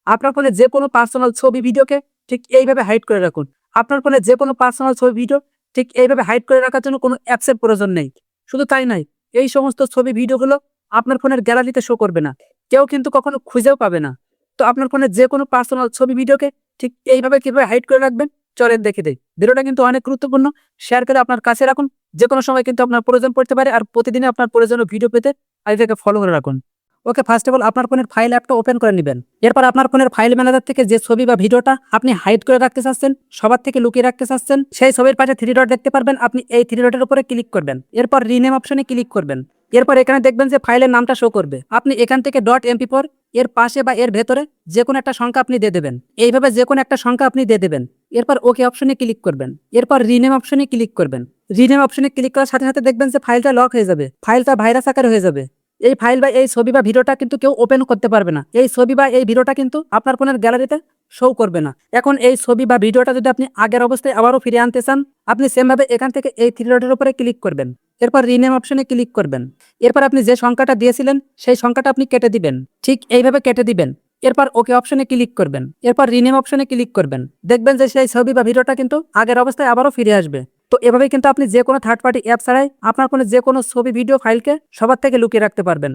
আপনার ফোনে যে কোনো পার্সোনাল ছবি ভিডিওকে ঠিক এইভাবে হাইড করে রাখুন। আপনার ফোনে যে কোনো পার্সোনাল ছবি ভিডিও ঠিক এইভাবে হাইড করে রাখার জন্য কোনো অ্যাপসের প্রয়োজন নেই। শুধু তাই নয়, এই সমস্ত ছবি ভিডিওগুলো আপনার ফোনের গ্যালারিতে শো করবে না, কেউ কিন্তু কখনো খুঁজেও পাবে না। তো আপনার ফোনে যে কোনো পার্সোনাল ছবি ভিডিওকে ঠিক এইভাবে কিভাবে হাইড করে রাখবেন চলেন দেখে দেই। ভিডিওটা কিন্তু অনেক গুরুত্বপূর্ণ, শেয়ার করে আপনার কাছে রাখুন। যে কোনো সময় কিন্তু আপনার প্রয়োজন পড়তে পারে, আর প্রতিদিনই আপনার প্রয়োজনীয় ভিডিও পেতে আইডিটাকে ফলো করে রাখুন। ওকে, ফার্স্ট অফ অল আপনার ফোনের ফাইল অ্যাপটা ওপেন করে নেবেন। এরপর আপনার ফোনের ফাইল ম্যানেজার থেকে যে ছবি বা ভিডিওটা আপনি হাইড করে রাখতে চাচ্ছেন, সবার থেকে লুকিয়ে রাখতে চাচ্ছেন, সেই ছবির পাশে 3 ডট দেখতে পারবেন। আপনি এই 3 ডটের উপরে ক্লিক করবেন, এরপর রিনেম অপশনে ক্লিক করবেন। এরপর এখানে দেখবেন যে ফাইলের নামটা শো করবে। আপনি এখান থেকে .mp4 এর পাশে বা এর ভেতরে যে কোনো একটা সংখ্যা আপনি দিয়ে দেবেন। এইভাবে যে কোনো একটা সংখ্যা আপনি দিয়ে দেবেন। এরপর ওকে অপশনে ক্লিক করবেন, এরপর রিনেম অপশনে ক্লিক করবেন। রিনেম অপশনে ক্লিক করার সাথে সাথে দেখবেন যে ফাইলটা লক হয়ে যাবে, ফাইলটা ভাইরাস আকারে হয়ে যাবে। এই ফাইল বা এই ছবি বা ভিডিওটা কিন্তু কেউ ওপেন করতে পারবে না। এই ছবি বা এই ভিডিওটা কিন্তু আপনার ফোনের গ্যালারিতে শো করবে না। এখন এই ছবি বা ভিডিওটা যদি আপনি আগের অবস্থায় আবারও ফিরে আনতে চান, আপনি সেম ভাবে এখান থেকে এই 3 ডটের উপরে ক্লিক করবেন, এরপর রিনেম অপশনে ক্লিক করবেন। এরপর আপনি যে সংখ্যাটা দিয়েছিলেন সেই সংখ্যাটা আপনি কেটে দিবেন, ঠিক এইভাবে কেটে দিবেন। এরপর ওকে অপশনে ক্লিক করবেন, এরপর রিনেম অপশনে ক্লিক করবেন। দেখবেন যে সেই ছবি বা ভিডিওটা কিন্তু আগের অবস্থায় আবারও ফিরে আসবে। তো এভাবেই কিন্তু আপনি যে কোনো থার্ড পার্টি অ্যাপ ছাড়াই আপনার ফোনে যে কোনো ছবি ভিডিও ফাইলকে সবার থেকে লুকিয়ে রাখতে পারবেন।